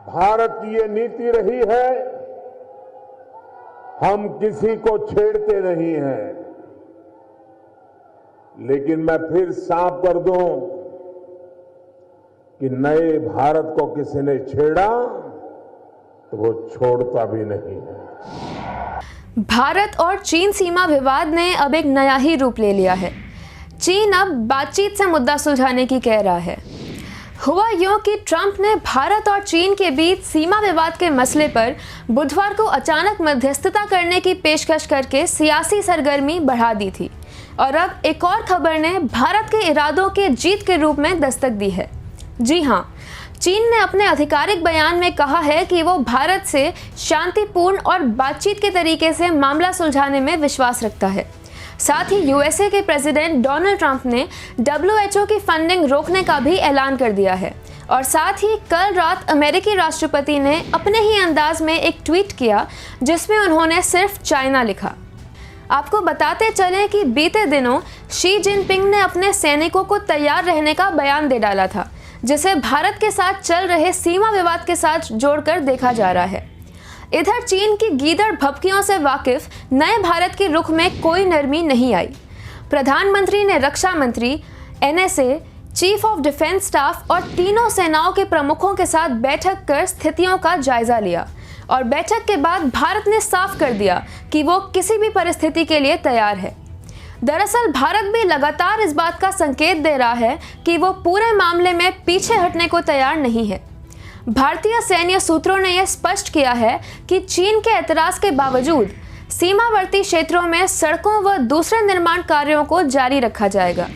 भारत की ये नीति रही है, हम किसी को छेड़ते नहीं हैं। लेकिन मैं फिर साफ कर दूं कि नए भारत को किसी ने छेड़ा तो वो छोड़ता भी नहीं है। भारत और चीन सीमा विवाद ने अब एक नया ही रूप ले लिया है। चीन अब बातचीत से मुद्दा सुलझाने की कह रहा है। हुआ यूं कि ट्रंप ने भारत और चीन के बीच सीमा विवाद के मसले पर बुधवार को अचानक मध्यस्थता करने की पेशकश करके सियासी सरगर्मी बढ़ा दी थी और अब एक और खबर ने भारत के इरादों के जीत के रूप में दस्तक दी है। जी हां, चीन ने अपने आधिकारिक बयान में कहा है कि वो भारत से शांतिपूर्ण और बातचीत के तरीके से मामला सुलझाने में विश्वास रखता है। साथ ही यूएसए के प्रेसिडेंट डोनाल्ड ट्रंप ने WHO की फंडिंग रोकने का भी ऐलान कर दिया है और साथ ही कल रात अमेरिकी राष्ट्रपति ने अपने ही अंदाज में एक ट्वीट किया जिसमें उन्होंने सिर्फ चाइना लिखा। आपको बताते चलें कि बीते दिनों शी जिनपिंग ने अपने सैनिकों को तैयार रहने का बयान दे डाला था, जिसे भारत के साथ चल रहे सीमा विवाद के साथ जोड़कर देखा जा रहा है। इधर चीन की गीदड़ भभकियों से वाकिफ नए भारत के रुख में कोई नरमी नहीं आई। प्रधानमंत्री ने रक्षा मंत्री, NSA, chief of defence staff और तीनों सेनाओं के प्रमुखों के साथ बैठक कर स्थितियों का जायजा लिया और बैठक के बाद भारत ने साफ कर दिया कि वो किसी भी परिस्थिति के लिए तैयार है। दरअसल भारत भी लगातार इस बात का संकेत दे रहा है कि वो पूरे मामले में पीछे हटने को तैयार नहीं है। भारतीय सैन्य सूत्रों ने यह स्पष्ट किया है कि चीन के एतराज के बावजूद सीमावर्ती क्षेत्रों में सड़कों व दूसरे निर्माण कार्यों को जारी रखा जाएगा।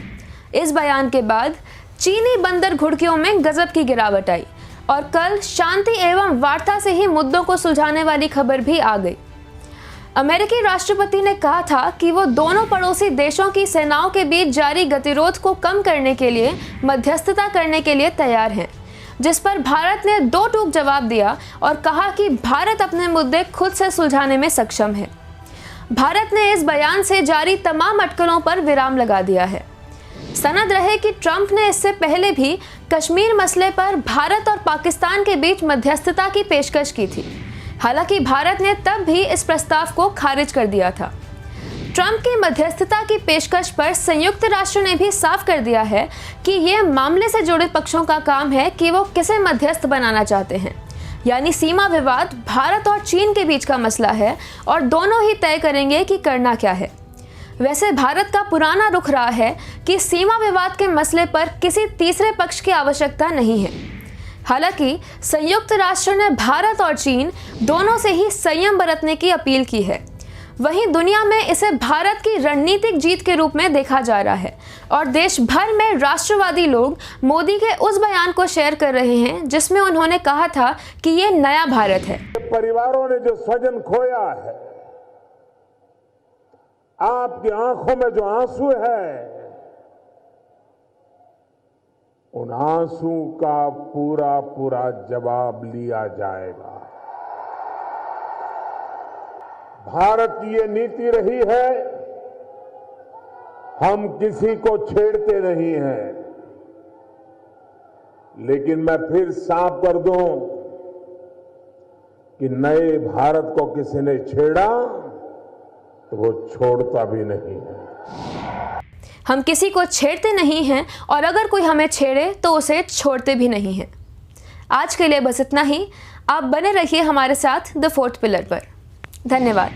इस बयान के बाद चीनी बंदर घुड़कियों में गजब की गिरावट आई और कल शांति एवं वार्ता से ही मुद्दों को सुलझाने वाली खबर भी आ गई। अमेरिकी राष्ट्रपति ने कहा था कि वो दोनों पड़ोसी देशों की सेनाओं के बीच जारी गतिरोध को कम करने के लिए मध्यस्थता करने के लिए तैयार हैं, जिस पर भारत ने दो टूक जवाब दिया और कहा कि भारत अपने मुद्दे खुद से सुलझाने में सक्षम है। भारत ने इस बयान से जारी तमाम अटकलों पर विराम लगा दिया है। सनद रहे कि ट्रंप ने इससे पहले भी कश्मीर मसले पर भारत और पाकिस्तान के बीच मध्यस्थता की पेशकश की थी। हालांकि भारत ने तब भी इस प्रस्ताव को खारिज कर दिया था। ट्रंप की मध्यस्थता की पेशकश पर संयुक्त राष्ट्र ने भी साफ कर दिया है कि यह मामले से जुड़े पक्षों का काम है कि वो किसे मध्यस्थ बनाना चाहते हैं। यानी सीमा विवाद भारत और चीन के बीच का मसला है और दोनों ही तय करेंगे कि करना क्या है। वैसे भारत का पुराना रुख रहा है कि सीमा विवाद के मसले पर किसी तीसरे पक्ष की आवश्यकता नहीं है। हालांकि संयुक्त राष्ट्र ने भारत और चीन दोनों से ही संयम बरतने की अपील की है। वहीं दुनिया में इसे भारत की रणनीतिक जीत के रूप में देखा जा रहा है और देश भर में राष्ट्रवादी लोग मोदी के उस बयान को शेयर कर रहे हैं जिसमें उन्होंने कहा था कि ये नया भारत है। परिवारों ने जो स्वजन खोया है, आपकी आंखों में जो आंसू है, उन आंसू का पूरा पूरा जवाब लिया जाएगा। भारत की ये नीति रही है, हम किसी को छेड़ते नहीं हैं। लेकिन मैं फिर साफ कर दूं कि नए भारत को किसी ने छेड़ा तो वो छोड़ता भी नहीं है। हम किसी को छेड़ते नहीं हैं और अगर कोई हमें छेड़े तो उसे छोड़ते भी नहीं हैं। आज के लिए बस इतना ही। आप बने रहिए हमारे साथ द फोर्थ पिलर पर। धन्यवाद।